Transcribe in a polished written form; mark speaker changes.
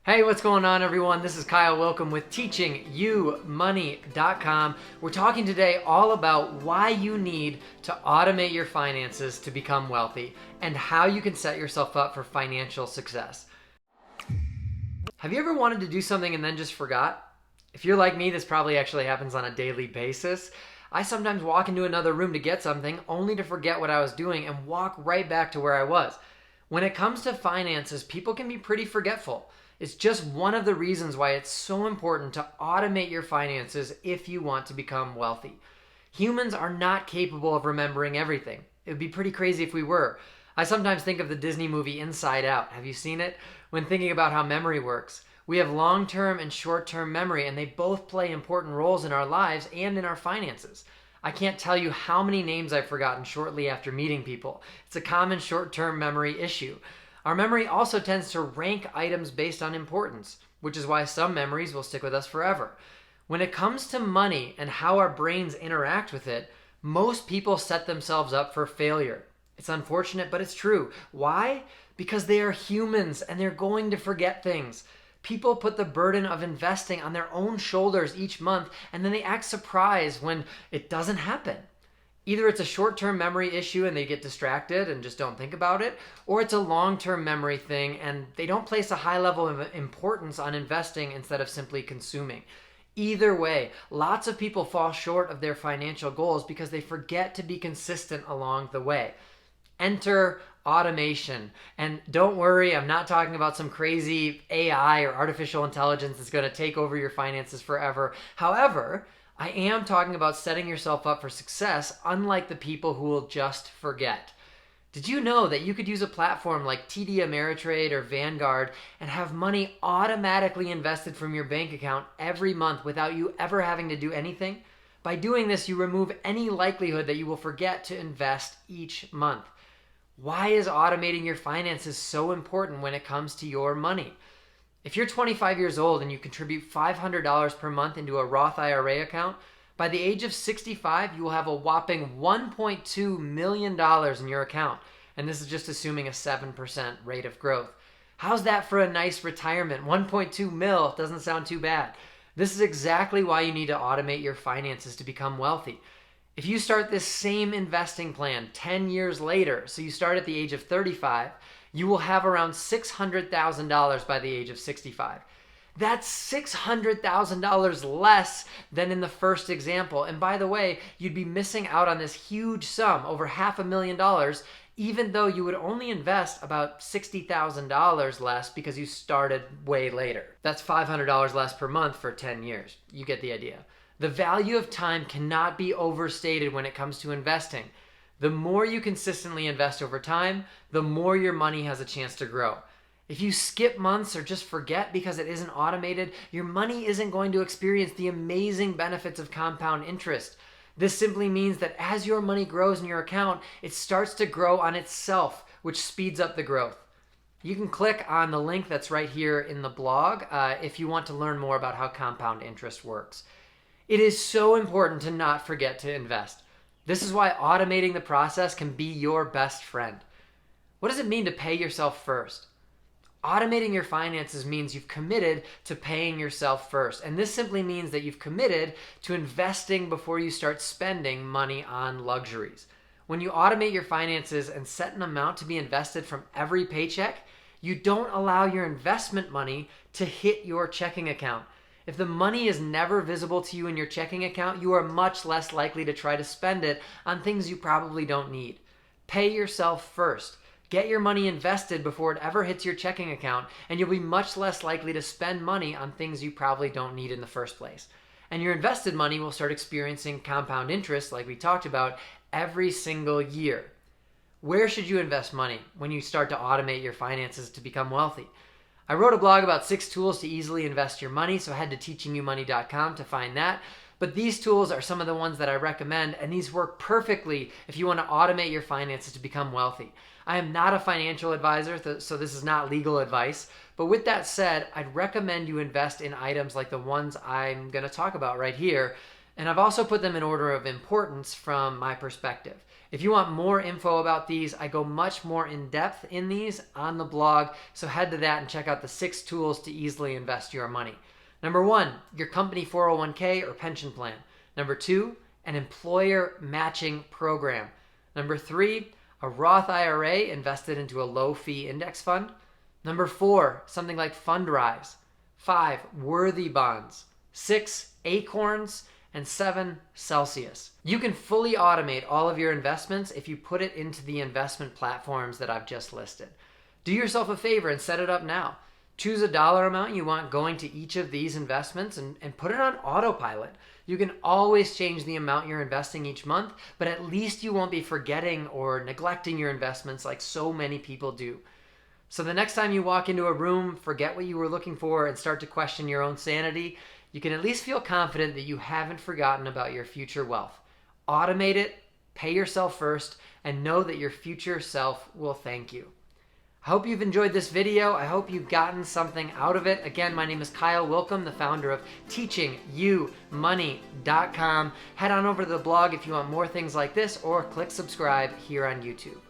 Speaker 1: Hey, what's going on, everyone? This is Kyle Willkom with teachingyoumoney.com. We're talking today all about why you need to automate your finances to become wealthy and how you can set yourself up for financial success. Have you ever wanted to do something and then just forgot? If you're like me, this probably actually happens on a daily basis. I sometimes walk into another room to get something only to forget what I was doing and walk right back to where I was. When it comes to finances, people can be pretty forgetful. It's just one of the reasons why it's so important to automate your finances if you want to become wealthy. Humans are not capable of remembering everything. It would be pretty crazy if we were. I sometimes think of the Disney movie Inside Out. Have you seen it? When thinking about how memory works. We have long-term and short-term memory, and they both play important roles in our lives and in our finances. I can't tell you how many names I've forgotten shortly after meeting people. It's a common short-term memory issue. Our memory also tends to rank items based on importance, which is why some memories will stick with us forever. When it comes to money and how our brains interact with it, most people set themselves up for failure. It's unfortunate, but it's true. Why? Because they are humans and they're going to forget things. People put the burden of investing on their own shoulders each month, and then they act surprised when it doesn't happen. Either it's a short-term memory issue and they get distracted and just don't think about it, or it's a long-term memory thing and they don't place a high level of importance on investing instead of simply consuming. Either way, lots of people fall short of their financial goals because they forget to be consistent along the way. Enter automation. And don't worry, I'm not talking about some crazy AI or artificial intelligence that's going to take over your finances forever. However, I am talking about setting yourself up for success, unlike the people who will just forget. Did you know that you could use a platform like TD Ameritrade or Vanguard and have money automatically invested from your bank account every month without you ever having to do anything? By doing this, you remove any likelihood that you will forget to invest each month. Why is automating your finances so important when it comes to your money? If you're 25 years old and you contribute $500 per month into a Roth IRA account, by the age of 65, you will have a whopping $1.2 million in your account. And this is just assuming a 7% rate of growth. How's that for a nice retirement? 1.2 mil doesn't sound too bad. This is exactly why you need to automate your finances to become wealthy. If you start this same investing plan 10 years later, so you start at the age of 35, you will have around $600,000 by the age of 65. That's $600,000 less than in the first example. And by the way, you'd be missing out on this huge sum, over $500,000, even though you would only invest about $60,000 less because you started way later. That's $500 less per month for 10 years. You get the idea. The value of time cannot be overstated when it comes to investing. The more you consistently invest over time, the more your money has a chance to grow. If you skip months or just forget because it isn't automated, your money isn't going to experience the amazing benefits of compound interest. This simply means that as your money grows in your account, it starts to grow on itself, which speeds up the growth. You can click on the link that's right here in the blog if you want to learn more about how compound interest works. It is so important to not forget to invest. This is why automating the process can be your best friend. What does it mean to pay yourself first? Automating your finances means you've committed to paying yourself first. And this simply means that you've committed to investing before you start spending money on luxuries. When you automate your finances and set an amount to be invested from every paycheck, you don't allow your investment money to hit your checking account. If the money is never visible to you in your checking account, you are much less likely to try to spend it on things you probably don't need. Pay yourself first. Get your money invested before it ever hits your checking account, and you'll be much less likely to spend money on things you probably don't need in the first place. And your invested money will start experiencing compound interest, like we talked about, every single year. Where should you invest money when you start to automate your finances to become wealthy? I wrote a blog about 6 tools to easily invest your money, so head to teachingyoumoney.com to find that. But these tools are some of the ones that I recommend, and these work perfectly if you want to automate your finances to become wealthy. I am not a financial advisor, so this is not legal advice. But with that said, I'd recommend you invest in items like the ones I'm going to talk about right here. And I've also put them in order of importance from my perspective. If you want more info about these, I go much more in depth in these on the blog, so head to that and check out the 6 tools to easily invest your money. Number 1, your company 401k or pension plan. Number 2, an employer matching program. Number 3, a Roth IRA invested into a low-fee index fund. Number 4, something like Fundrise. 5, Worthy Bonds. 6, Acorns. And 7, Celsius. You can fully automate all of your investments if you put it into the investment platforms that I've just listed. Do yourself a favor and set it up now. Choose a dollar amount you want going to each of these investments and put it on autopilot. You can always change the amount you're investing each month, but at least you won't be forgetting or neglecting your investments like so many people do. So the next time you walk into a room, forget what you were looking for and start to question your own sanity, you can at least feel confident that you haven't forgotten about your future wealth. Automate it, pay yourself first, and know that your future self will thank you. I hope you've enjoyed this video. I hope you've gotten something out of it. Again, my name is Kyle Willkom, the founder of TeachingYouMoney.com. Head on over to the blog if you want more things like this, or click subscribe here on YouTube.